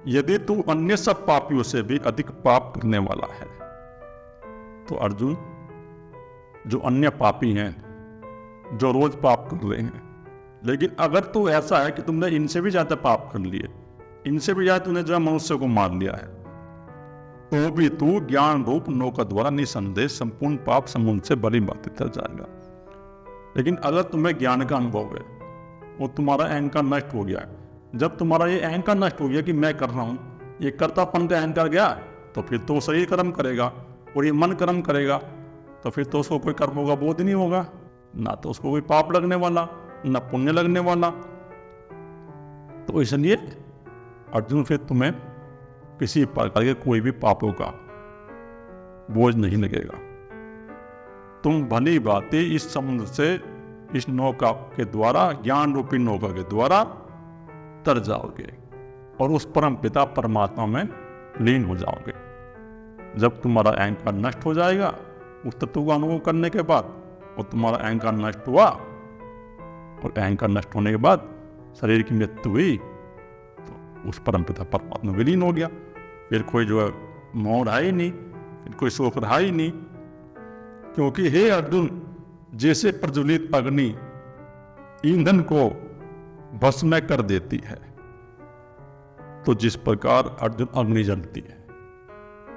यदि तू अन्य सब पापियों से भी अधिक पाप करने वाला है। तो अर्जुन, जो अन्य पापी हैं, जो रोज पाप कर रहे हैं, लेकिन अगर तू ऐसा है कि तुमने इनसे भी ज्यादा पाप कर लिए, इनसे भी ज्यादा तूने जो है मनुष्य को मार लिया है, तो भी तू ज्ञान रूप नौका द्वारा निसंदेह संपूर्ण पाप समुद्र से बड़ी बातें तर जाएगा। लेकिन अगर तुम्हें ज्ञान का अनुभव है और तुम्हारा अहंकार नष्ट हो गया है, जब तुम्हारा ये अहंकार नष्ट हो गया कि मैं कर रहा हूं, ये कर्तापन का अहंकार गया, तो फिर तो शरीर कर्म करेगा और ये मन कर्म करेगा, तो फिर तो उसको कोई कर्मों का बोध नहीं होगा, ना तो उसको कोई पाप लगने वाला, ना पुण्य लगने वाला। तो इसलिए अर्जुन, फिर तुम्हें किसी प्रकार के कोई भी पापों का बोझ नहीं लगेगा। तुम भली बातें इस समुद्र से, इस नौका के द्वारा, ज्ञान रूपी नौका के द्वारा तर जाओगे और उस परम पिता परमात्मा में लीन हो जाओगे। जब तुम्हारा अहंकार नष्ट हो जाएगा उस तत्व का अनुभव करने के बाद, और तुम्हारा अहंकार नष्ट हुआ, और अहंकार नष्ट होने के बाद शरीर की मृत्यु हुई, तो उस परम पिता परमात्मा विलीन हो गया। फिर कोई जो है मोह रहा ही नहीं, फिर कोई शोक रहा ही नहीं। क्योंकि हे अर्जुन, जैसे प्रज्वलित अग्नि ईंधन को भस्म कर देती है, तो जिस प्रकार अर्जुन अग्नि जलती है,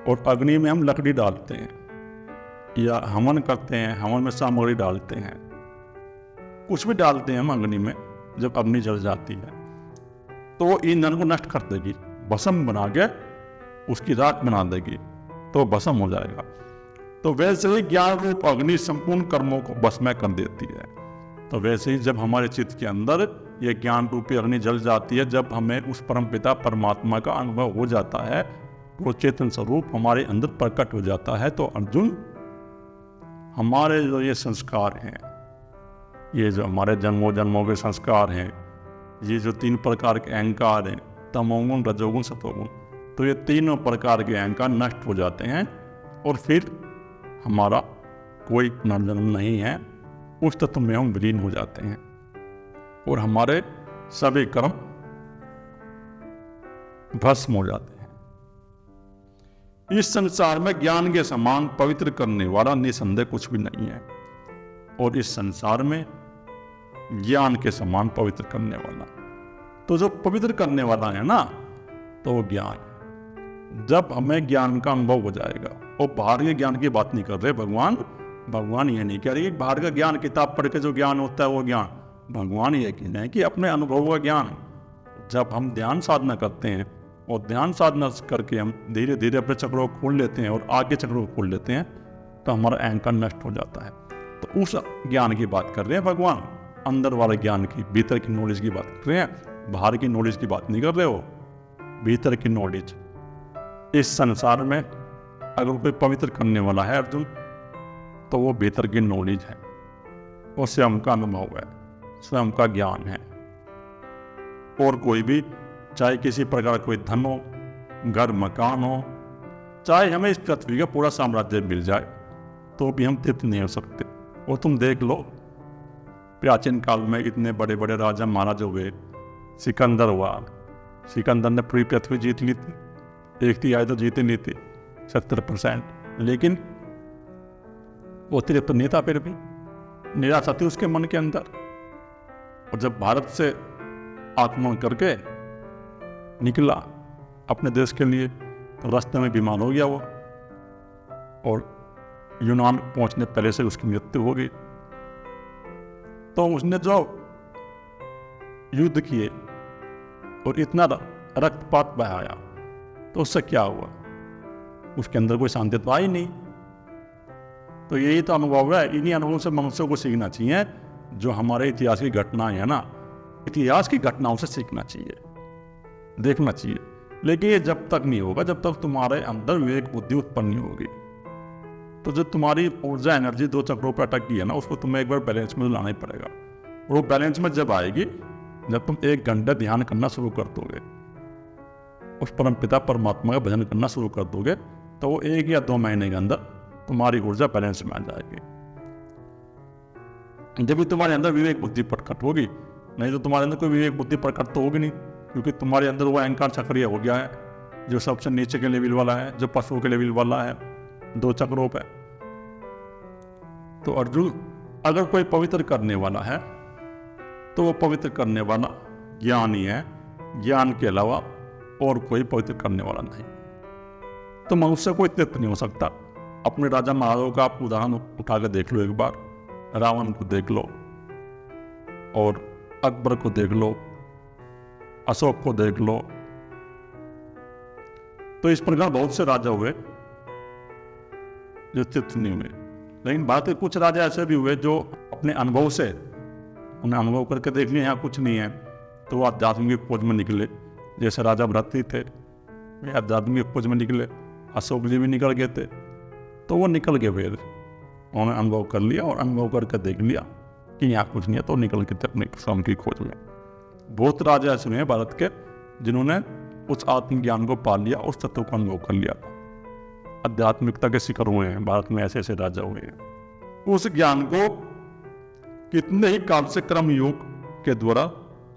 और अग्नि में हम लकड़ी डालते हैं या हवन करते हैं, हवन में सामग्री डालते हैं, कुछ भी डालते हैं हम अग्नि में, जब अग्नि जल जाती है तो वो ईंधन को नष्ट कर देगी, भस्म बना के उसकी राख बना देगी, तो भस्म हो जाएगा। तो वैसे ही ज्ञान रूप अग्नि संपूर्ण कर्मों को भस्म कर देती है। तो वैसे ही जब हमारे चित्त के अंदर ये ज्ञान रूपी अग्नि जल जाती है, जब हमें उस परम पिता परमात्मा का अनुभव हो जाता है, वो चेतन स्वरूप हमारे अंदर प्रकट हो जाता है। तो अर्जुन, हमारे जो ये संस्कार हैं, ये जो हमारे जन्मों जन्मों के संस्कार हैं, ये जो 3 प्रकार के अहंकार हैं, तमोगुण, रजोगुण, सतोगुण, तो ये तीनों प्रकार के अहंकार नष्ट हो जाते हैं और फिर हमारा कोई पुनर्जन्म नहीं है, उस तत्व में हम विलीन हो जाते हैं और हमारे सभी कर्म भस्म हो जाते हैं। इस संसार में ज्ञान के समान पवित्र करने वाला निसंदेह कुछ भी नहीं है, और इस संसार में ज्ञान के समान पवित्र करने वाला, तो जो पवित्र करने वाला है ना, तो वो ज्ञान है। जब हमें ज्ञान का अनुभव हो जाएगा, और बाहर के ज्ञान की बात नहीं कर रहे भगवान ये नहीं कह रहे कि बाहर का ज्ञान, किताब पढ़ के जो ज्ञान होता है वो ज्ञान, भगवान ये कहना है कि अपने अनुभव का ज्ञान। जब हम ध्यान साधना करते हैं और ध्यान साधना करके हम धीरे धीरे अपने चक्रों को खोल लेते हैं और आगे चक्रों को खोल लेते हैं, तो हमारा अहंकार नष्ट हो जाता है। तो उस ज्ञान की बात कर रहे हैं भगवान, अंदर वाले ज्ञान की, भीतर की नॉलेज की बात कर रहे हैं, बाहर की नॉलेज की बात नहीं कर रहे हो, भीतर की नॉलेज। इस संसार में अगर कोई पवित्र करने वाला है अर्जुन, तो वो भीतर की नॉलेज है, वो स्वयं का अनुभव है, स्वयं का ज्ञान है। और कोई भी, चाहे किसी प्रकार कोई धन हो, घर मकान हो, चाहे हमें इस पृथ्वी का पूरा साम्राज्य मिल जाए, तो भी हम तृप्त नहीं हो सकते। और तुम देख लो, प्राचीन काल में इतने बड़े बड़े राजा महाराज हुए, सिकंदर हुआ, सिकंदर ने पूरी पृथ्वी जीत ली थी, 1/3 तो जीत ली थी, 70%, लेकिन वो तृप्त नहीं था, फिर भी निराशा थी उसके मन के अंदर। और जब भारत से आक्रमण करके निकला अपने देश के लिए, तो रास्ते में बीमार हो गया वो, और यूनान पहुंचने पहले से उसकी मृत्यु हो गई। तो उसने जो युद्ध किए और इतना रक्तपात बहाया, तो उससे क्या हुआ? उसके अंदर कोई शांति तो आई नहीं। तो यही तो अनुभव है, इन्हीं अनुभव से मनुष्यों को सीखना चाहिए। जो हमारे इतिहास की घटनाएं है ना, इतिहास की घटनाओं से सीखना चाहिए, देखना चाहिए। लेकिन ये जब तक नहीं होगा जब तक तुम्हारे अंदर विवेक बुद्धि उत्पन्न नहीं होगी। तो जो तुम्हारी ऊर्जा एनर्जी 2 चक्रों पर अटक गई है ना, उसको तुम्हें एक बार बैलेंस में लाना ही पड़ेगा। और वो बैलेंस में जब आएगी, जब तुम 1 घंटा ध्यान करना शुरू कर दोगे, उस परम पिता परमात्मा का भजन करना शुरू कर दोगे, तो वो 1 या 2 महीने के अंदर तुम्हारी ऊर्जा बैलेंस में आ जाएगी। जब भी तुम्हारे अंदर विवेक बुद्धि प्रकट होगी, नहीं तो तुम्हारे अंदर कोई विवेक बुद्धि प्रकट तो होगी नहीं। क्योंकि तुम्हारे अंदर वो अहंकार सक्रिय हो गया है जो सबसे नीचे के लेवल वाला है, जो पशुओं के लेवल वाला है, 2 चक्रों पे। तो अर्जुन, अगर कोई पवित्र करने वाला है तो वो पवित्र करने वाला ज्ञान ही है, ज्ञान के अलावा और कोई पवित्र करने वाला नहीं। तो मनुष्य कोई तीर्थ नहीं हो सकता। अपने राजा महाराजों का आप उदाहरण उठा कर देख लो एक बार, रावण को देख लो और अकबर को देख लो, अशोक को देख लो। तो इस प्रकार बहुत से राजा हुए जो तीर्थ नहीं हुए। लेकिन बात है, कुछ राजा ऐसे भी हुए जो अपने अनुभव से, उन्हें अनुभव करके देख लिया यहाँ कुछ नहीं है, तो वो आध्यात्मिक खोज में निकले। जैसे राजा भरत थे, वे आध्यात्मिक खोज में निकले। अशोक जी भी निकल गए थे, तो वो निकल गए फिर, उन्होंने अनुभव कर लिया और अनुभव करके देख लिया कि यहाँ कुछ नहीं है, तो निकल के अपने स्वयं की खोज में। बहुत राजा ऐसे हैं भारत के जिन्होंने उस आत्मज्ञान को पा लिया, उस तत्व को अनुभव कर लिया, आध्यात्मिकता के शिखर हुए हैं। भारत में ऐसे ऐसे राजा हुए हैं। उस ज्ञान को कितने ही काल से कर्म योग के द्वारा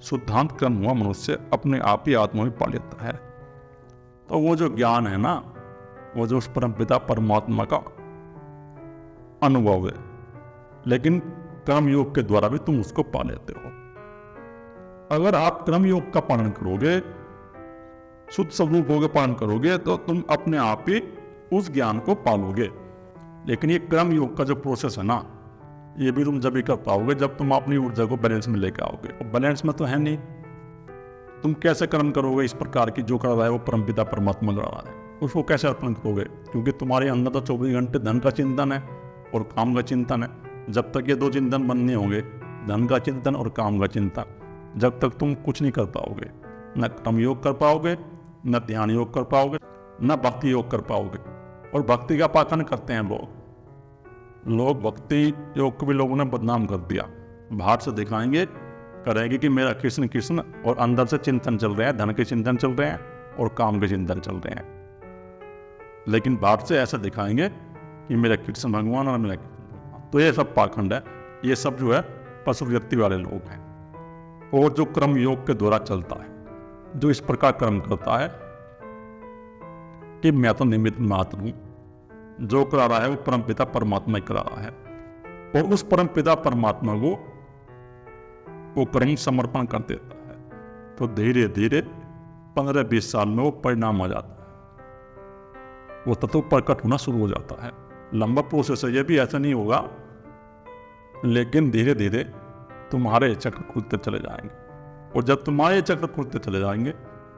शुद्धांत कर्म हुआ मनुष्य अपने आप ही आत्मा में पा लेता है। तो वो जो ज्ञान है ना, वो जो उस परमपिता परमात्मा का अनुभव है, लेकिन कर्म योग के द्वारा भी तुम उसको पा लेते हो। अगर आप कर्म योग का पालन करोगे, शुद्ध स्वरूप होकर पालन करोगे, तो तुम अपने आप ही उस ज्ञान को पालोगे। लेकिन ये कर्म योग का जो प्रोसेस है ना, ये भी तुम जब भी कर पाओगे जब तुम अपनी ऊर्जा को बैलेंस में लेकर आओगे। और बैलेंस में तो है नहीं, तुम कैसे कर्म करोगे इस प्रकार की? जो कर रहा है वो परमपिता परमात्मा कर रहा है, उसको कैसे अर्पण करोगे? क्योंकि तुम्हारे अंदर तो 24 घंटे धन का चिंतन है और काम का चिंतन है। जब तक ये 2 चिंतन बनने होंगे, धन का चिंतन और काम का चिंतन, जब तक तुम कुछ नहीं कर पाओगे। न कर्म योग कर पाओगे, न ध्यान योग कर पाओगे, न भक्ति योग कर पाओगे। और भक्ति का पाखंड करते हैं लोग भक्ति योग को भी लोगों ने बदनाम कर दिया। बाहर से दिखाएंगे, करेंगे कि मेरा कृष्ण कृष्ण, और अंदर से चिंतन चल रहे हैं, धन के चिंतन चल रहे हैं और काम के चिंतन चल रहे हैं। लेकिन बाहर से ऐसा दिखाएंगे कि मेरा कृष्ण भगवान और मेरा कृष्ण भगवान। तो ये सब पाखंड है, ये सब जो है पशु व्यक्ति वाले लोग हैं। और जो कर्म योग के द्वारा चलता है, जो इस प्रकार कर्म करता है कि मैं तो निमित्त मात्र हूं, जो करा रहा है वो परमपिता परमात्मा ही करा रहा है, और उस परमपिता परमात्मा को वो कर्म समर्पण कर देता है, तो धीरे धीरे 15-20 साल में वो परिणाम आ जाता है, वो तत्व प्रकट होना शुरू हो जाता है। लंबा प्रोसेस है, ये भी ऐसा नहीं होगा, लेकिन धीरे धीरे तुम्हारे चक्र खुलते चले जाएंगे। और जब तुम्हारे चक्र खुलते चले जाएंगे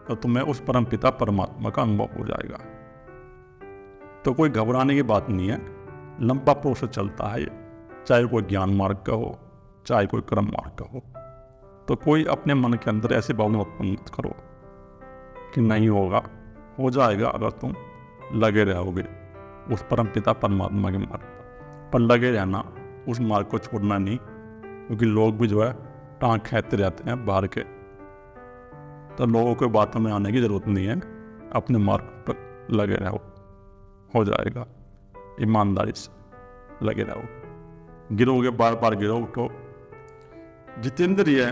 तो तुम्हें उस परमपिता परमात्मा का अनुभव हो जाएगा। तो कोई घबराने की बात नहीं है, लंबा प्रोसेस चलता है ये, चाहे कोई ज्ञान मार्ग का हो, चाहे कोई कर्म मार्ग का हो। तो कोई अपने मन के अंदर ऐसे भावना उत्पन्न मत करो कि नहीं होगा, हो जाएगा अगर तुम लगे रहोगे उस परमपिता परमात्मा के मार्ग पर लगे रहना, उस मार्ग को छोड़ना नहीं। क्योंकि लोग भी जो है टांग खींचते रहते हैं बाहर के, तो लोगों के बातों में आने की जरूरत नहीं है, अपने मार्ग पर लगे रहो, हो जाएगा। ईमानदारी से लगे रहो, गिरोगे बार बार गिरो, उठो। जितेंद्रिय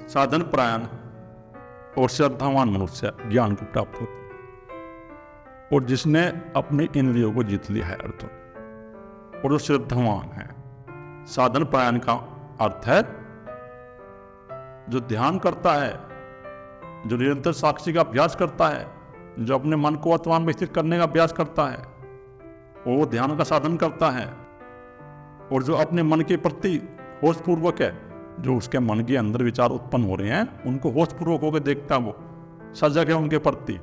साधन परायण और श्रद्धावान मनुष्य ज्ञान को प्राप्त होता है। और जिसने अपने इंद्रियों को जीत लिया है अर्जुन, और जो श्रद्धावान है, साधन परायण का अर्थ है जो ध्यान करता है, जो निरंतर साक्षी का अभ्यास करता है, जो अपने मन को वर्तमान में स्थित करने का अभ्यास करता है, वो ध्यान का साधन करता है। और जो अपने मन के प्रति होशपूर्वक है, जो उसके मन के अंदर विचार उत्पन्न हो रहे हैं उनको होशपूर्वक होकर देखता है, वो सजग है उनके प्रति,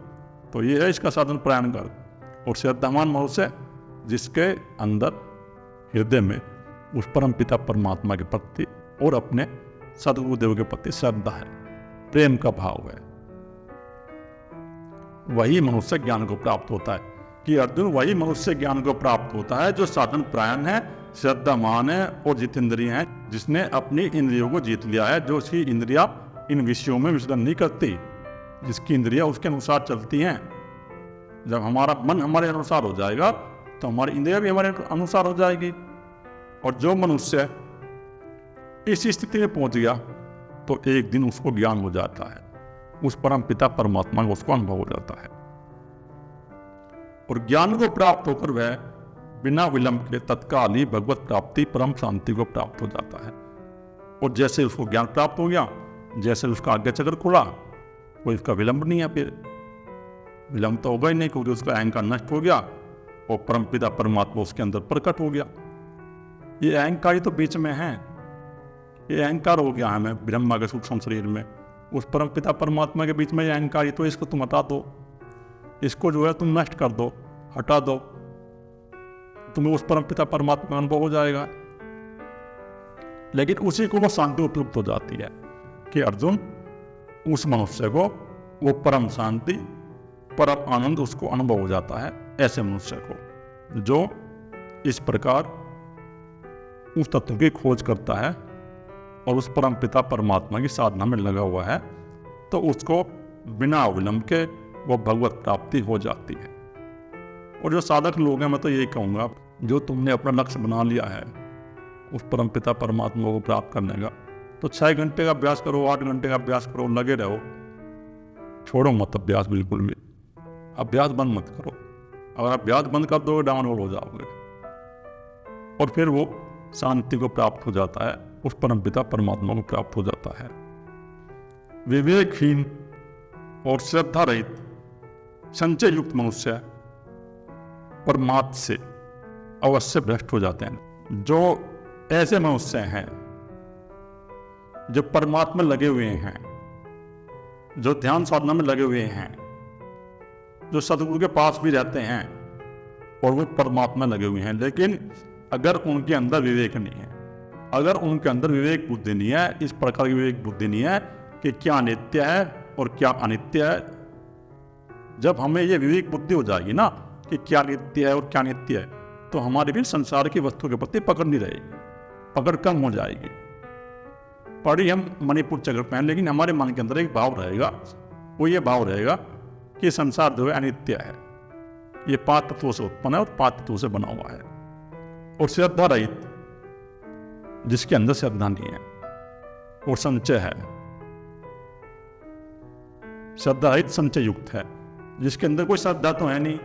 तो ये है इसका साधन परायण कर। और श्रद्धावान मनुष्य जिसके अंदर हृदय में उस परम पिता परमात्मा के प्रति और अपने सदगुरुदेव के प्रति श्रद्धा है, प्रेम का भाव है, वही मनुष्य ज्ञान को प्राप्त होता है। कि अर्जुन, वही मनुष्य ज्ञान को प्राप्त होता है जो साधन परायण है, श्रद्धावान है और जितेंद्रिय है, जिसने अपनी इंद्रियों को जीत लिया है, जो उसकी इंद्रियां इन विषयों में विचलन नहीं करती, जिसकी इंद्रियां उसके अनुसार चलती हैं। जब हमारा मन हमारे अनुसार हो जाएगा तो हमारी इंद्रियां भी हमारे अनुसार हो जाएगी। और जो मनुष्य इस स्थिति में पहुंच गया तो एक दिन उसको ज्ञान हो जाता है। उस परम पिता परमात्मा को उसको अनुभव हो जाता है। और ज्ञान को प्राप्त होकर वह बिना विलंब के तत्काल ही भगवत प्राप्ति परम शांति को प्राप्त हो जाता है। और जैसे उसको ज्ञान प्राप्त हो गया, जैसे उसका आज्ञा चक्र खुला, कोई उसका विलंब नहीं है, फिर विलंब तो होगा ही नहीं, क्योंकि उसका अहंकार नष्ट हो गया और परम पिता परमात्मा उसके अंदर प्रकट हो गया। ये अहंकार ही तो बीच में है, ये अहंकार हो गया हमें ब्रह्मा के सूक्ष्म शरीर में, उस परम पिता परमात्मा के बीच में ये अहंकार ही, तो इसको तुम हटा दो, इसको जो है तुम नष्ट कर दो, हटा दो, तुम्हें उस परम पिता परमात्मा का अनुभव हो जाएगा। लेकिन उसी को वो शांति उपलब्ध हो जाती है कि अर्जुन, उस मनुष्य को वो परम शांति परम आनंद उसको अनुभव हो जाता है। ऐसे मनुष्य को जो इस प्रकार उस तत्व की खोज करता है और उस परम पिता परमात्मा की साधना में लगा हुआ है, तो उसको बिना विलंब के वो भगवत प्राप्ति हो जाती है। और जो साधक लोग हैं, मैं तो यही कहूँगा, जो तुमने अपना लक्ष्य बना लिया है उस परम पिता परमात्मा को प्राप्त करने का, तो 6 घंटे का अभ्यास करो, 8 घंटे का अभ्यास करो, लगे रहो, छोड़ो मत अभ्यास बिल्कुल भी, अभ्यास बंद मत करो। अगर अभ्यास बंद कर दोगे डाउनलोड हो जाओगे, और फिर वो शांति को प्राप्त हो जाता है, उस परम पिता परमात्मा को प्राप्त हो जाता है। विवेकहीन और श्रद्धा रहित संचय युक्त मनुष्य परमात्मा से अवश्य भ्रष्ट हो जाते हैं। जो ऐसे मनुष्य हैं जो परमात्मा में लगे हुए हैं, जो ध्यान साधना में लगे हुए हैं, जो सदगुरु के पास भी रहते हैं और वो परमात्मा लगे हुए हैं, लेकिन अगर उनके अंदर विवेक नहीं है, अगर उनके अंदर विवेक बुद्धि नहीं है, इस प्रकार की विवेक बुद्धि नहीं है कि क्या नित्य है और क्या अनित्य है, जब हमें ये विवेक बुद्धि हो जाएगी ना कि क्या नित्य है और क्या नित्य है, तो हमारी भी संसार की वस्तु के प्रति पकड़ नहीं रहेगी, पकड़ कम हो जाएगी। पढ़ी हम मणिपुर चक्र पे हैं, लेकिन हमारे मन के अंदर एक भाव रहेगा, वो ये भाव रहेगा कि संसार जो है अनित्य है, ये 5 तत्वों से उत्पन्न है और 5 तत्वों से बना हुआ है। और श्रद्धा रहित, जिसके अंदर श्रद्धा नहीं है और संचय है, श्रद्धा रहित संचय युक्त है, जिसके अंदर कोई श्रद्धा तो है नहीं,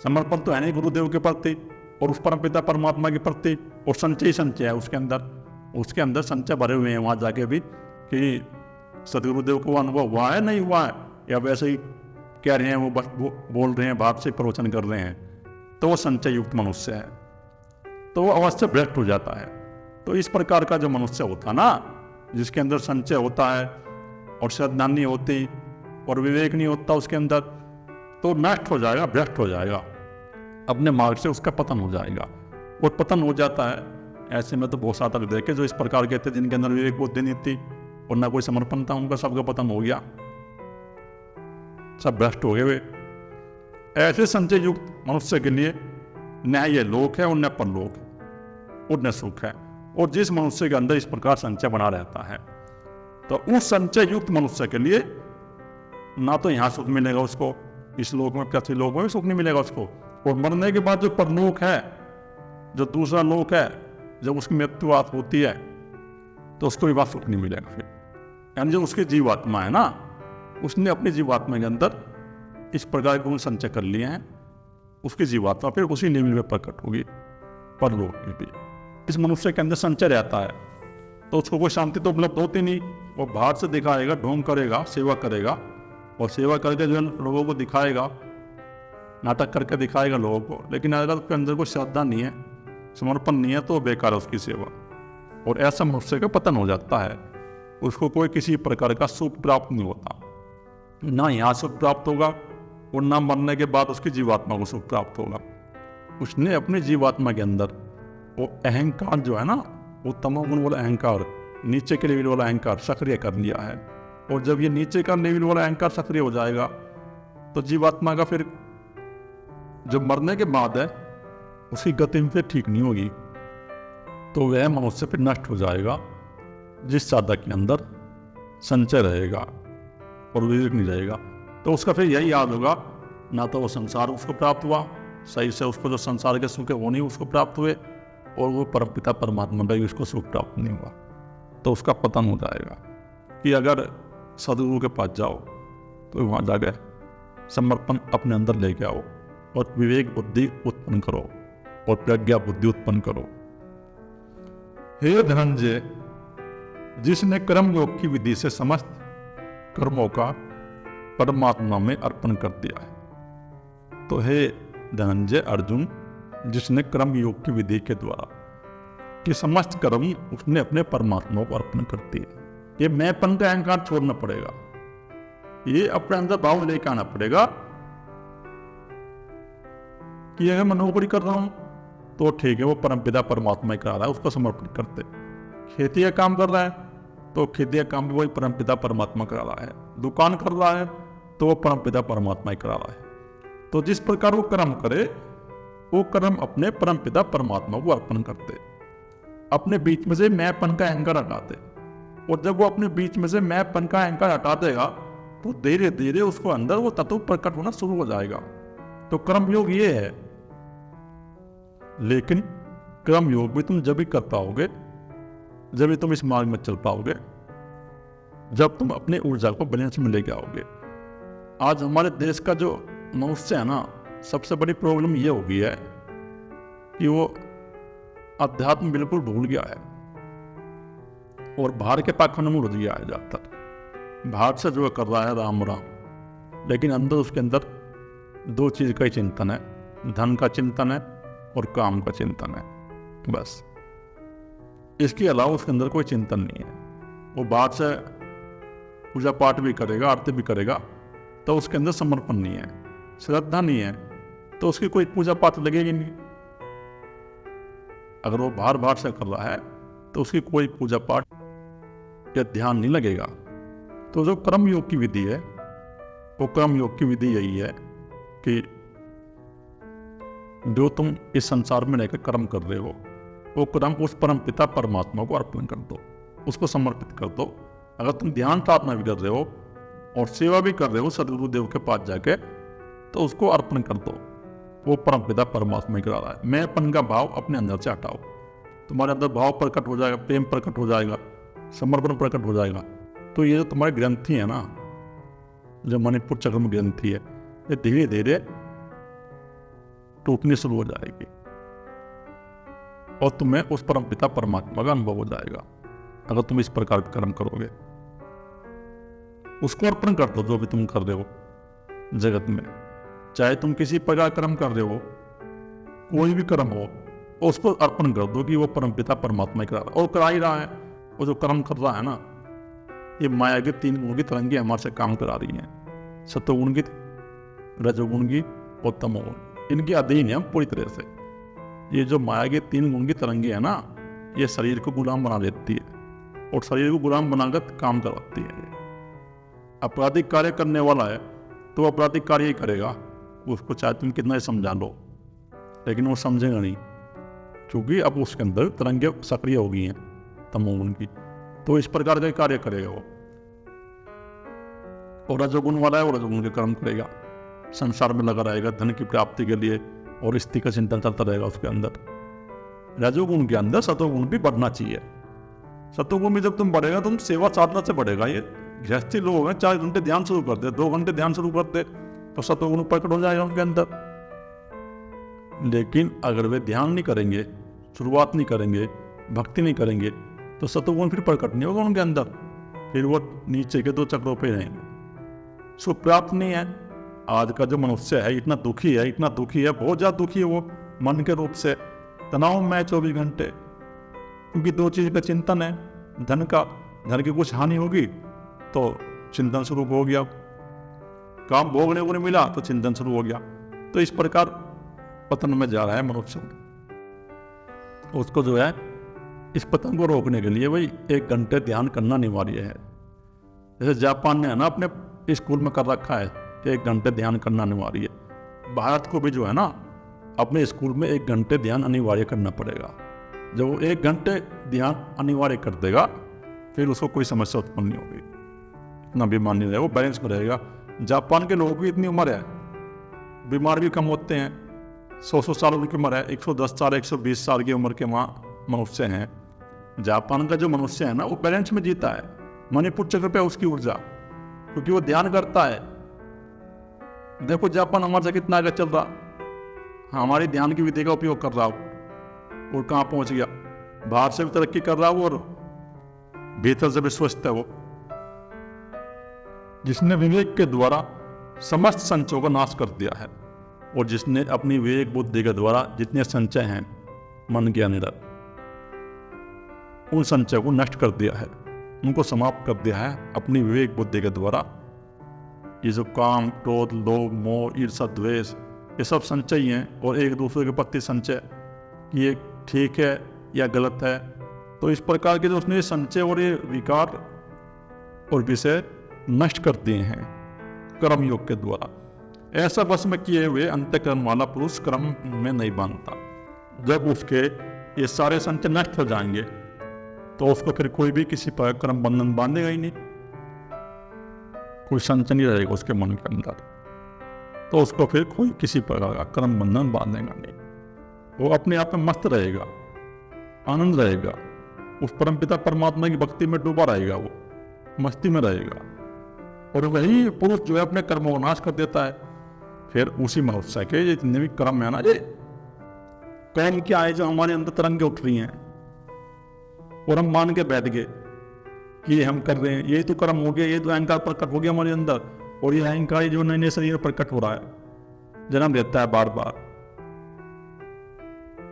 समर्पण तो है नहीं गुरुदेव के प्रति और उस परम पिता परमात्मा के प्रति, और संचय है उसके अंदर संचय भरे हुए हैं वहाँ जाके भी कि सदगुरुदेव को अनुभव हुआ है नहीं हुआ है, या वैसे ही कह रहे हैं, वो बस बोल रहे हैं, भाव से प्रवचन कर रहे हैं, तो वो संचय युक्त मनुष्य है, तो वो अवश्य भ्रष्ट हो जाता है। तो इस प्रकार का जो मनुष्य होता ना, जिसके अंदर संचय होता है और श्रद्धा नहीं होती और विवेक नहीं होता उसके अंदर, तो नष्ट हो जाएगा, भ्रष्ट हो जाएगा, अपने मार्ग से उसका पतन हो जाएगा। और पतन हो जाता है। ऐसे में तो बहुत सारे देखे जो इस प्रकार के थे, जिनके अंदर विवेक बुद्धि नहीं थी और ना कोई समर्पण था, उनका सबका पतन हो गया, सब भ्रष्ट हो गए वे। ऐसे संचय युक्त मनुष्य के लिए न ये लोक है और न परलोक है और न सुख है। और जिस मनुष्य के अंदर इस प्रकार संचय बना रहता है, तो उस संचय युक्त मनुष्य के लिए ना तो यहाँ सुख मिलेगा उसको, इस लोक में, पृथ्वी लोक में भी सुख नहीं मिलेगा उसको, और मरने के बाद जो परलोक है, जो दूसरा लोक है, जब उसकी मृत्यु होती है तो उसको भी बात सुख नहीं मिलेगा फिर। यानी जो उसकी जीवात्मा है ना, उसने अपनी जीवात्मा के अंदर इस प्रकार के गुण संचय कर लिए हैं, उसकी जीवात्मा फिर उसी लेवल में प्रकट होगी परलोक में भी। इस मनुष्य के अंदर संचय रहता है तो उसको कोई शांति तो उपलब्ध होती नहीं, वो बाहर से दिखाएगा, ढोंग करेगा, सेवा करेगा, और सेवा करके जो लोगों को दिखाएगा, नाटक करके दिखाएगा लोगों को, लेकिन अगर उसके अंदर कोई श्रद्धा नहीं है, समर्पण नहीं है, तो बेकार है उसकी सेवा। और ऐसा मनुष्य का पतन हो जाता है, उसको कोई किसी प्रकार का सुख प्राप्त नहीं होता, ना यहाँ सुख प्राप्त होगा और ना मरने के बाद उसकी जीवात्मा को सुख प्राप्त होगा। उसने अपनी जीवात्मा के अंदर वो अहंकार जो है ना, वो तमोगुण वाला अहंकार, नीचे के लेवल वाला अहंकार सक्रिय कर लिया है। और जब ये नीचे का लेवल वाला अहंकार सक्रिय हो जाएगा, तो जीवात्मा का फिर जब मरने के बाद है, उसकी गति फिर ठीक नहीं होगी, तो वह मनुष्य फिर नष्ट हो जाएगा। जिस साधक के अंदर संचय रहेगा और विवेक नहीं रहेगा, तो उसका फिर यही याद होगा, ना तो वो संसार उसको प्राप्त हुआ सही से, उसको जो संसार के सुख है वो नहीं उसको प्राप्त हुए, और वो परमपिता परमात्मा का भी उसको सुख प्राप्त नहीं हुआ, तो उसका पतन हो जाएगा। कि अगर सदगुरु के पास जाओ तो वहाँ जाकर समर्पण अपने अंदर लेके आओ और विवेक बुद्धि उत्पन्न करो और प्रज्ञा बुद्धि उत्पन्न करो। हे धनंजय, जिसने कर्म योग की विधि से समस्त कर्मों का परमात्मा में अर्पण कर दिया है, तो हे धनंजय अर्जुन, जिसने कर्म योग की विधि के द्वारा कि समस्त कर्म उसने अपने परमात्मा को अर्पण कर दिए। ये मैंपन का अहंकार छोड़ना पड़ेगा, ये अपने अंदर भाव लेकर आना पड़ेगा कि अगर मैं नौकरी कर रहा हूं तो ठीक है, वो परमपिता परमात्मा ही करा रहा है, उसको समर्पित करते। खेती का काम कर रहा है तो खेती का काम भी वही परमपिता परमात्मा करा रहा है। दुकान कर रहा है तो वो परमपिता परमात्मा ही करा रहा है। तो जिस प्रकार वो कर्म करे, वो कर्म अपने परमपिता परमात्मा को अर्पण करते, अपने बीच में से मैंपन का अहंकार हटाते। और जब वो अपने बीच में से मैंपन का अहंकार हटा देगा तो धीरे धीरे उसको अंदर वो तत्व प्रकट होना शुरू हो जाएगा। तो कर्म योग ये है। लेकिन कर्म योग भी तुम जब भी कर पाओगे, जब भी तुम इस मार्ग में चल पाओगे, जब तुम अपने ऊर्जा को बैलेंस में लेके आओगे। आज हमारे देश का जो मनुष्य है ना, सबसे बड़ी प्रॉब्लम ये हो गई है कि वो अध्यात्म बिल्कुल भूल गया है और बाहर के पाखंड में उड़ गया है। ज्यादातर बाहर से जो कर रहा है राम राम, लेकिन अंदर उसके अंदर दो चीज का ही चिंतन है, धन का चिंतन है और काम का चिंतन है, बस। इसके अलावा उसके अंदर कोई चिंतन नहीं है। वो बाहर से पूजा पाठ भी करेगा, आरती भी करेगा, तो उसके अंदर समर्पण नहीं है, श्रद्धा नहीं है, तो उसकी कोई पूजा पाठ लगेगी नहीं। अगर वो बाहर से कर रहा है तो उसकी कोई पूजा पाठ या ध्यान नहीं लगेगा। तो जो कर्म योग की विधि है, वो कर्म योग की विधि यही है कि जो तुम इस संसार में रहकर कर्म कर रहे हो, वो कर्म उस परम पिता परमात्मा को अर्पण कर दो, उसको समर्पित कर दो। अगर तुम ध्यान साधना भी कर रहे हो और सेवा भी कर रहे हो सदगुरुदेव के पास जाके, तो उसको अर्पण कर दो, वो परम पिता परमात्मा ही करा रहा है। मैंपन का भाव अपने अंदर से हटाओ, तुम्हारे अंदर भाव प्रकट हो जाएगा, प्रेम प्रकट हो जाएगा, समर्पण प्रकट हो जाएगा। तो ये जो तुम्हारी ग्रंथि है ना, जो मणिपुर चक्र में ग्रंथि है, ये धीरे धीरे टूटनी शुरू हो जाएगी और तुम्हें उस परम पिता परमात्मा का अनुभव हो जाएगा अगर तुम इस प्रकार के कर्म करोगे। उसको अर्पण कर दो जो भी तुम कर रहे हो जगत में, चाहे तुम किसी प्रकार कर्म कर रहे हो, कोई भी कर्म हो, उसको अर्पण कर दो कि वो परमपिता परमात्मा ही करा रहा है और करा ही रहा है। वो जो कर्म कर रहा है ना, ये माया के 3 गुण की तरंगे हमारे से काम करा रही हैं, सत्वगुण की, रजोगुण की और तमोगुण, इनके अधीन है हम पूरी तरह से। ये जो माया के 3 गुण की तरंगे है ना, ये शरीर को गुलाम बना देती है और शरीर को गुलाम बनाकर काम करवाती है। आपराधिक कार्य करने वाला है तो आपराधिक कार्य ही करेगा, उसको चाहे तुम कितना ही समझा लो, लेकिन वो समझेगा नहीं, क्योंकि अब उसके अंदर तरंगे सक्रिय हो गई हैं तमोगुण की। तो इस प्रकार के कार्य करेगा वो। और रजोगुण वाला है, वो रजोगुण के कर्म करेगा, संसार में लगा रहेगा धन की प्राप्ति के लिए और स्थिति का चिंतन चलता रहेगा उसके अंदर। रजोगुण के अंदर सतोगुण भी बढ़ना चाहिए। सतोगुण में जब तुम बढ़ेगा, तुम सेवा साधना से बढ़ेगा। ये गृहस्थी लोग हैं, 4 घंटे ध्यान शुरू कर दे, 2 घंटे ध्यान शुरू कर दे, तो सतोगुण प्रकट हो जाएगा उनके अंदर। लेकिन अगर वे ध्यान नहीं करेंगे, शुरुआत नहीं करेंगे, भक्ति नहीं करेंगे, तो सतोगुण फिर प्रकट नहीं होगा उनके अंदर, फिर वो नीचे के 2 चक्रों पे रहेंगे। सुख प्राप्त नहीं है। आज का जो मनुष्य है इतना दुखी है, इतना दुखी है, बहुत ज्यादा दुखी है वो मन के रूप से। तनाव में 24 घंटे, क्योंकि 2 चीज का चिंतन है, धन का, धन की कुछ हानि होगी तो चिंतन शुरू हो गया, काम भोगने को नहीं मिला तो चिंतन शुरू हो गया। तो इस प्रकार पतन में जा रहा है मनुष्य। उसको जो है इस पतन को रोकने के लिए वही 1 घंटे ध्यान करना अनिवार्य है। जैसे जापान ने है ना अपने स्कूल में कर रखा है 1 घंटे ध्यान करना अनिवार्य है। भारत को भी जो है ना अपने स्कूल में 1 घंटे ध्यान अनिवार्य करना पड़ेगा। जब वो 1 घंटे ध्यान अनिवार्य कर देगा, फिर उसको कोई समस्या उत्पन्न नहीं होगी, इतना बीमार नहीं रहेगा, वो बैलेंस में रहेगा। जापान के लोगों की इतनी उम्र है, बीमार भी कम होते हैं, 100 साल उनकी उम्र है, 110 साल 120 साल की उम्र के वहाँ मनुष्य हैं। जापान का जो मनुष्य है ना, वो बैलेंस में जीता है। मणिपुर चक्र पे उसकी ऊर्जा, क्योंकि वो ध्यान करता है, देखो जापान हमारे से कितना आगे चल रहा, हमारी ध्यान की विधि का उपयोग कर रहा हो और कहाँ पहुंच गया, बाहर से भी तरक्की कर रहा हो और भीतर से भी स्वस्थ है वो। जिसने विवेक के द्वारा समस्त संचयों का नाश कर दिया है और जिसने अपनी विवेक बुद्धि के द्वारा जितने संचय हैं मन के अंदर, उन संचय को नष्ट कर दिया है, उनको समाप्त कर दिया है अपनी विवेक बुद्धि के द्वारा। ये जो काम, क्रोध, लोभ, मोह, ईर्ष्या, द्वेष, ये सब संचय हैं और एक दूसरे के प्रति संचय कि ये ठीक है या गलत है। तो इस प्रकार के जो उसने संचय और ये विकार और विषय नष्ट कर दिए हैं कर्म योग के द्वारा। ऐसा बस में किए हुए अंतःकरण वाला पुरुष कर्म में नहीं बांधता। जब उसके ये सारे संचय नष्ट हो जाएंगे तो उसको फिर कोई भी किसी पर कर्म बंधन बांधेगा ही नहीं, कोई संचय नहीं रहेगा उसके मन के अंदर, तो उसको फिर कोई किसी प्रकार का कर्म बंधन बांधेगा नहीं। वो अपने आप में मस्त रहेगा, आनंद रहेगा, उस परमपिता परमात्मा की भक्ति में डूबा रहेगा, वो मस्ती में रहेगा। और वही पुरुष जो है अपने कर्मों को नाश कर देता है। फिर उसी मनुष्य के जितने भी कर्म है ना, ये कर्म क्या है जो हमारे अंदर तरंगे उठ रही हैं और हम मान के बैठ गए कि ये हम कर रहे हैं, ये तो कर्म हो गया, ये तो अहंकार प्रकट हो गया हमारे अंदर, और ये अहंकार जो नए नए शरीर प्रकट हो रहा है, जन्म देता है बार बार।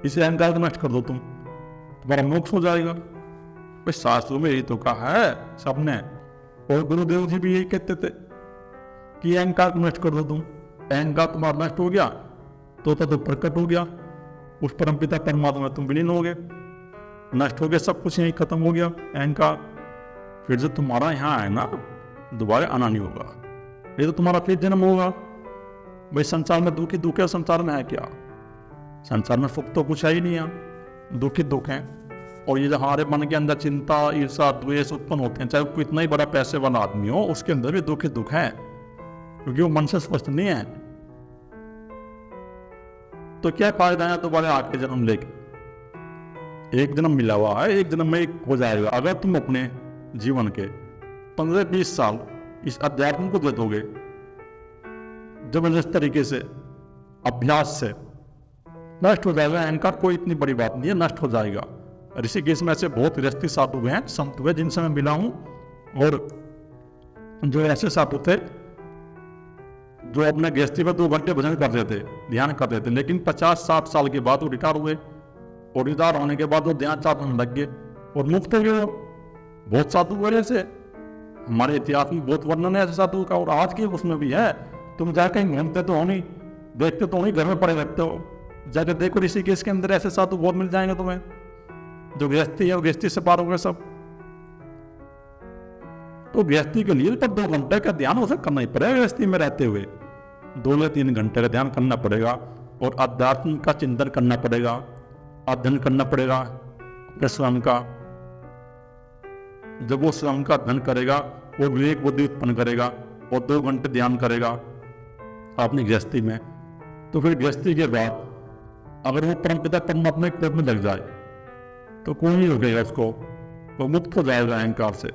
इसे अहंकार को नष्ट कर दो तुम, तुम्हारा मोक्ष हो जाएगा। भाई शास्त्रों में यही तो कहा है सबने, और गुरुदेव जी भी यही कहते थे कि अहंकार को नष्ट कर दो तुम। अहंकार तुम्हारा नष्ट हो गया तो प्रकट हो गया, उस परमपिता परमात्मा में तुम विलीन हो गए, नष्ट हो गया, सब कुछ यही खत्म हो गया अहंकार। फिर जो तुम्हारा यहाँ है ना, दोबारा आना नहीं होगा, ये तो तुम्हारा फिर जन्म होगा। भाई संसार में दुख ही दुख है, संसार में है क्या? संसार में सुख तो कुछ है ही नहीं, यहाँ दुख ही दुख है। और ये जो हमारे मन के अंदर चिंता, ईर्ष्या, द्वेष उत्पन्न होते हैं, चाहे वो कितना ही बड़ा पैसे वाला आदमी हो, उसके अंदर भी दुख ही दुख है, क्योंकि वो मन से स्वस्थ नहीं है। तो क्या फायदा है दोबारा आके जन्म लेके? एक जन्म मिला हुआ है, एक जन्म में एक हो जाएगा। अगर तुम अपने जीवन के 15-20 साल इस अध्यात्म को दे दोगे जबरदस्त तरीके से, अभ्यास से, नष्ट हो जाएगा अहंकार। कोई इतनी बड़ी बात नहीं है, नष्ट हो जाएगा। ऋषिकेश में ऐसे बहुत गृहस्थी साधु हैं, संत हुए जिनसे मैं मिला हूं, और जो ऐसे साधु थे जो अपने गृहस्थी में 2 घंटे भजन करते थे, ध्यान करते थे, लेकिन 50-60 साल के बाद वो रिटायर हुए, और रिटायर होने के बाद वो ध्यान साधन लग गए और मुक्त हो गए। बहुत साधु हुए ऐसे, हमारे इतिहास में बहुत वर्णन है ऐसे साधु का, और आज के उसमें भी है। तुम जाकर कहीं घूमते तो हो नहीं, देखते तो नहीं, घर में पड़े रहते हो, जाकर देखो ऋषिकेश के अंदर ऐसे साधु बहुत मिल जाएंगे तुम्हें, जो गृहस्थी है वो गृहस्थी से पार हो गए सब। तो गृहस्थी के लिए तो 2 घंटे का ध्यान उसे करना ही पड़ेगा। गृहस्थी में रहते हुए 2 या 3 घंटे का ध्यान करना पड़ेगा, और अध्यात्म का चिंतन करना पड़ेगा, अध्ययन करना पड़ेगा अपने स्वयं का। जब वो स्वयं का अध्ययन करेगा, वो विवेक बुद्धि उत्पन्न करेगा और 2 घंटे ध्यान करेगा अपनी गृहस्थी में, तो फिर गृहस्थी के बाद अगर वो परमपिता परमात्मा के में लग जाए तो कोई नहीं रोकेगा इसको, वो मुक्त हो जाएगा अहंकार से,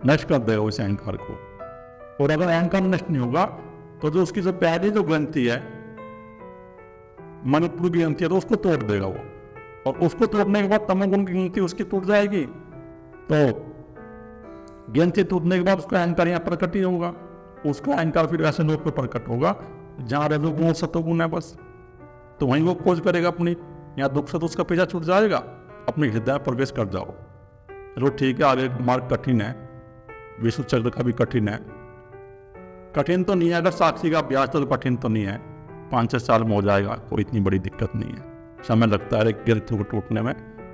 नष्ट कर देगा उस अहंकार को। और अगर अहंकार नष्ट नहीं होगा तो जो उसकी जो पहली जो ग्रंथि है, मनपुर की ग्रंथि है, तो उसको तोड़ देगा वो, और उसको तोड़ने के बाद तमोगुण की ग्रंथि उसकी टूट जाएगी। तो ग्रंथि टूटने के बाद उसका अहंकार यहाँ प्रकट ही होगा, उसका अहंकार फिर ऐसे लोग पे प्रकट होगा जहाँ रजोगुण सतोगुण है बस, तो वहीं वो खोज करेगा अपनी। यहाँ दुख से तो उसका पीछा छूट जाएगा, अपने हृदय प्रवेश कर जाओ। चलो ठीक है, आगे मार्ग कठिन है, विष्णु चक्र का भी कठिन है। कठिन तो नहीं है, अगर साक्षी का अभ्यास तो कठिन तो नहीं है, 5-6 साल में हो जाएगा, कोई इतनी बड़ी दिक्कत नहीं है। समय लगता है एक ग्रंथि को टूटने में,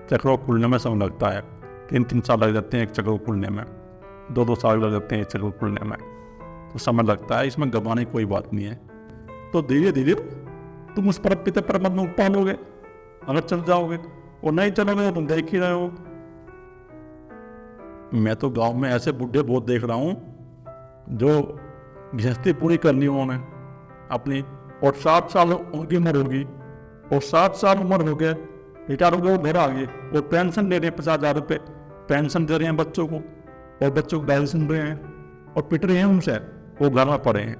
चक्रों को खुलने में समय लगता है, 3-3 साल लग जाते हैं एक चक्र को खुलने में, 2-2 साल लग जाते हैं एक चक्र को खुलने में, तो समय लगता है, इसमें घबराने की कोई बात नहीं है। तो धीरे धीरे तुम उस परमपिता परमात्मा को पालोगे अगर चल जाओगे, और नहीं चलोगे तो तुम देख ही रहे हो। मैं तो गांव में ऐसे बुढ़े बहुत देख रहा हूं जो गृहस्थी पूरी करनी उन्होंने अपनी, और 60 साल उनकी उम्र होगी, और 60 साल उम्र हो गए, रिटायर हो गए, वो घर आ गए, और पेंशन दे रहे हैं 50,000 रुपये पेंशन दे रहे हैं बच्चों को, और बच्चों को गाली सुन रहे हैं और पिट रहे हैं उनसे, वो घर में पड़े हैं।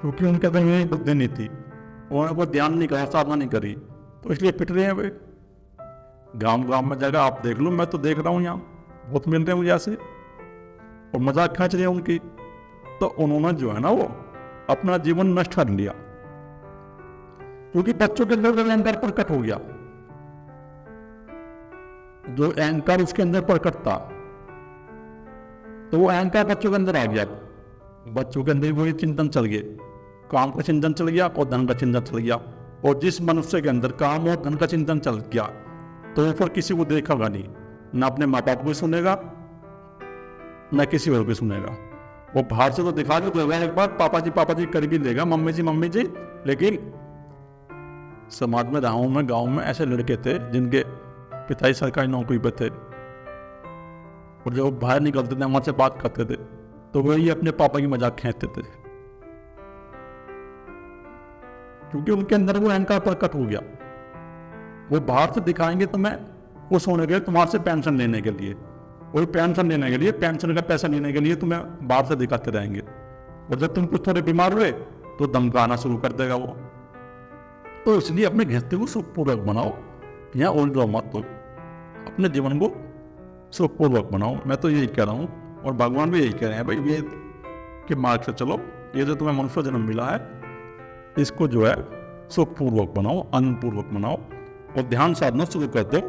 क्योंकि उनके अंदर ये बुद्धि नहीं थी, उन्होंने कोई ध्यान नहीं करा, साधना नहीं करी, तो इसलिए पिट रहे हैं वे। गांव गांव में जगह आप देख लो, मैं तो देख रहा हूँ यहाँ बहुत मिल रहे हैं मुझे ऐसे, और मजाक खींच रहे हैं उनकी। तो उन्होंने जो है ना वो अपना जीवन नष्ट कर लिया, क्योंकि बच्चों के अंदर अहंकार प्रकट हो गया। जो अहंकार उसके अंदर प्रकट था, तो वो अहंकार बच्चों के अंदर आ गया। बच्चों के अंदर वही चिंतन चल गए, काम का चिंतन चल गया और धन का चिंतन चल गया। और जिस मनुष्य के अंदर काम और धन का चिंतन चल गया, तो वो फिर किसी को देखेगा नहीं, ना अपने माँ बाप को सुनेगा, ना किसी और को सुनेगा। वो बाहर से तो दिखा के देगा एक बार, पापा जी कर भी देगा, मम्मी जी। लेकिन समाज में रहा हूं मैं, गाँव में ऐसे लड़के थे जिनके पिताजी सरकारी नौकरी पे थे, और जब बाहर निकलते थे हमारे से बात करते थे, तो वही अपने पापा की मजाक खींचते थे, क्योंकि उनके अंदर वो अहंकार प्रकट हो गया। वो बाहर से दिखाएंगे तो मैं खुश होने के लिए, तुम्हारे से पेंशन लेने के लिए, वही पेंशन लेने के लिए, पेंशन का पैसा लेने के लिए तुम्हें बाहर से दिखाते रहेंगे। और जब तुम कुछ थोड़े बीमार हुए तो धमकाना शुरू कर देगा वो। तो इसलिए अपने गृहस्थी को सुखपूर्वक बनाओ, यहाँ उलझ मत हो, अपने जीवन को सुखपूर्वक बनाओ। मैं तो यही कह रहा हूँ, और भगवान भी यही कह रहे हैं, भाई वेद के मार्ग से चलो, ये जो तुम्हें मनुष्य जन्म मिला है इसको जो है सुखपूर्वक बनाओ, आनंदपूर्वक बनाओ, और ध्यान साधना शुरू कर दो।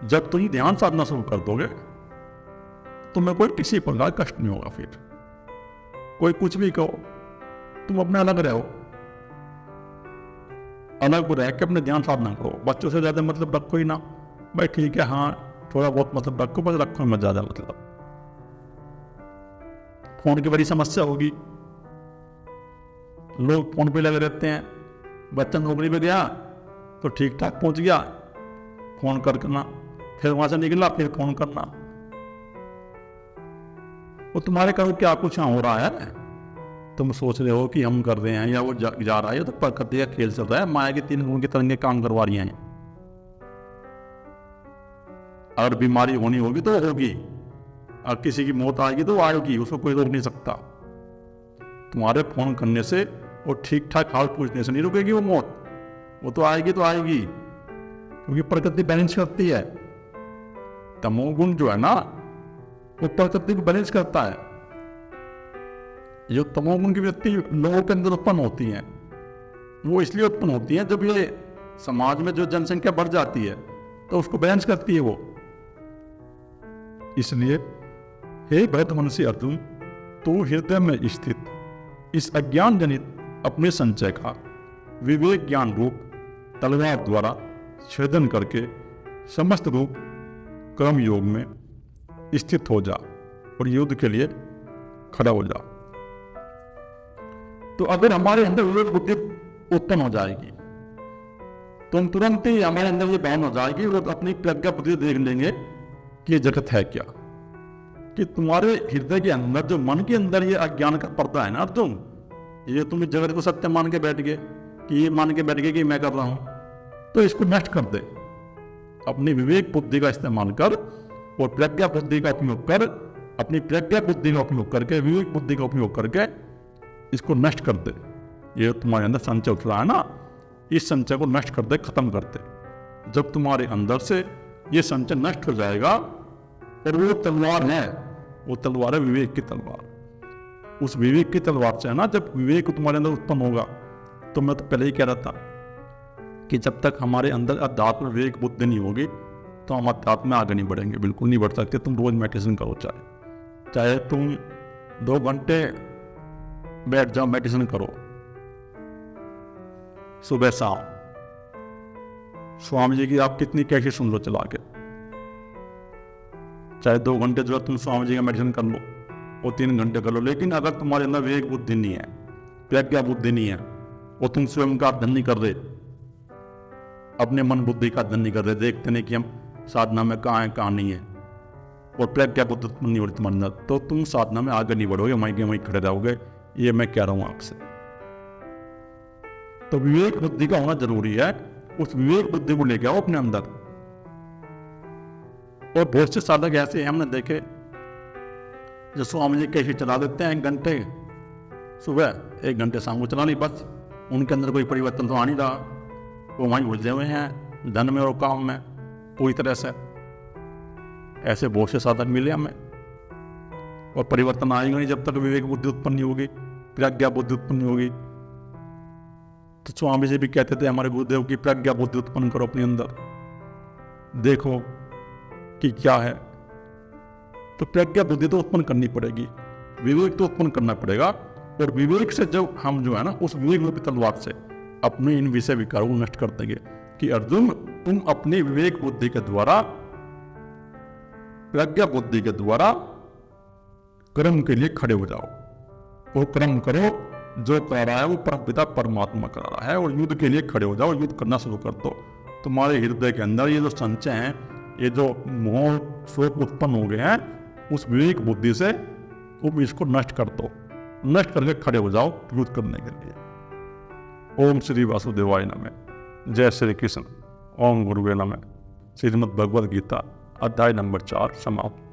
जब तुम ध्यान साधना शुरू कर दोगे तुम्हें कोई किसी प्रकार कष्ट नहीं होगा। फिर कोई कुछ भी कहो, तुम अपने अलग रहो, अलग रह के अपने ध्यान साधना करो। बच्चों से ज्यादा मतलब रखो ही ना, भाई ठीक है हाँ थोड़ा बहुत मतलब रखो, बस रखो मत ज्यादा मतलब। फोन की बड़ी समस्या होगी, लोग फोन पे लगे रहते हैं। बच्चा नौकरी पे गया तो ठीक ठाक पहुंच गया, फोन करना, फिर वहां से निकला फिर फोन करना। वो तुम्हारे करो क्या कुछ हो रहा है, तुम सोच रहे हो कि हम कर रहे हैं या वो जा रहा है, तो प्रकृति का खेल चल रहा है, माया के 3 गुण के तरंगे काम करवा रही हैं। अगर बीमारी होनी होगी तो होगी, और किसी की मौत आएगी तो आएगी, उसको कोई रोक नहीं सकता। तुम्हारे फोन करने से और ठीक ठाक हाल पूछने से नहीं रुकेगी वो मौत, वो तो आएगी, क्योंकि प्रकृति बैलेंस करती है। तमोगुण जो है ना वो प्रकृति को बैलेंस करता है। जो तमोगुण की वृत्ति लोगों के अंदर उत्पन्न होती है, वो इसलिए उत्पन्न होती है जब ये समाज में जो जनसंख्या बढ़ जाती है तो उसको बैलेंस करती है वो। इसलिए हे भक्त मनुष्य अर्जुन, तू हृदय में स्थित इस अज्ञान जनित अपने संचय का विवेक ज्ञान रूप तलवार द्वारा छेदन करके समस्त रूप कर्म योग में स्थित हो जा और युद्ध के लिए खड़ा हो जा। तो अगर हमारे अंदर विवेक बुद्धि उत्पन्न हो जाएगी तो हम तुरंत ही हमारे अंदर ये बहन हो जाएगी और अपनी प्रज्ञा बुद्धि देख लेंगे कि ये जगत है क्या। कि तुम्हारे हृदय के अंदर जो मन के अंदर ये अज्ञान का पर्दा है ना, ये तुम इस जगत को सत्य मान के बैठ गए, कि ये मान के बैठ गए कि मैं कर रहा हूं, तो इसको नष्ट कर दे। अपनी विवेक बुद्धि का इस्तेमाल कर और प्रज्ञा बुद्धि का उपयोग कर, अपनी प्रज्ञा बुद्धि का उपयोग करके, विवेक बुद्धि का उपयोग करके इसको नष्ट कर दे। ये तुम्हारे अंदर संचय उठ रहा है ना, इस संचय को नष्ट कर दे, खत्म कर दे। जब तुम्हारे अंदर से ये संचय नष्ट हो जाएगा, और वो तलवार है, वो तलवार है विवेक की तलवार। उस विवेक की तलवार से है ना, जब विवेक तुम्हारे अंदर उत्पन्न होगा, तो मैं तो पहले ही कह रहा था कि जब तक हमारे अंदर अध्यात्म विवेक बुद्धि नहीं होगी तो हम अध्यात्म में आगे नहीं बढ़ेंगे, बिल्कुल नहीं बढ़ सकते। तुम रोज मेडिटेशन करो, चाहे तुम 2 घंटे बैठ जाओ, मेडिटेशन करो सुबह शाम। स्वामी जी की आप कितनी कैसे सुन लो चला के, चाहे 2 घंटे जो है तुम स्वामी जी का मेडिटेशन कर लो, और 3 घंटे कर लो। लेकिन अगर तुम्हारे अंदर विवेक बुद्धि नहीं है, प्रज्ञा बुद्धि नहीं है, और तुम स्वयं का अध्ययन नहीं कर रहे, अपने मन बुद्धि का अध्ययन नहीं कर रहे, देखते नहीं कि हम साधना में कहाँ हैं कहाँ नहीं है, और प्रज्ञा बुद्धि नहीं हो रही तुम्हारे अंदर, तो तुम साधना में आगे नहीं बढ़ोगे, वहीं खड़े रहोगे। ये मैं कह रहा हूं आपसे। तो विवेक बुद्धि का होना जरूरी है। उस विवेक बुद्धि को लेके आओ अपने अंदर। और बहुत से साधक ऐसे हैं हमने देखे, जो स्वामी जी कैसे चला देते हैं 1 घंटे, सुबह 1 घंटे शाम को चला ली, बस उनके अंदर कोई परिवर्तन तो आ नहीं रहा, वो वहीं उलझे हुए हैं धन में और काम में पूरी तरह से। ऐसे बहुत से साधन मिले हमें, और परिवर्तन आएगा नहीं जब तक विवेक बुद्धि उत्पन्न नहीं होगी, प्रज्ञा बुद्धि उत्पन्न होगी। तो स्वामी जी भी कहते थे हमारे गुरुदेव की, प्रज्ञा बुद्धि उत्पन्न करो अपने अंदर, देखो कि क्या है। तो प्रज्ञा बुद्धि तो उत्पन्न करनी पड़ेगी, विवेक तो उत्पन्न करना पड़ेगा। और विवेक से जब हम जो है ना उस विवेक रूपी तलवार से अपने इन विषय विकारों को नष्ट कर देंगे कि अर्जुन तुम अपनी विवेक बुद्धि के द्वारा, प्रज्ञा बुद्धि के द्वारा कर्म के लिए खड़े हो जाओ, वो कर्म करो जो कह रहा है वो परम पिता परमात्मा करा रहा है, और युद्ध के लिए खड़े हो जाओ, युद्ध करना शुरू कर दो। तुम्हारे हृदय के अंदर ये जो संचय हैं, ये जो मोह शोक उत्पन्न हो गए हैं, उस विवेक बुद्धि से तुम इसको नष्ट कर दो, नष्ट करके खड़े हो जाओ युद्ध करने के लिए। ओम श्री वासुदेवाय नमः। जय श्री कृष्ण। ओम गुरुवे नमः। श्रीमद् भगवद गीता अध्याय नंबर 4 समाप्त।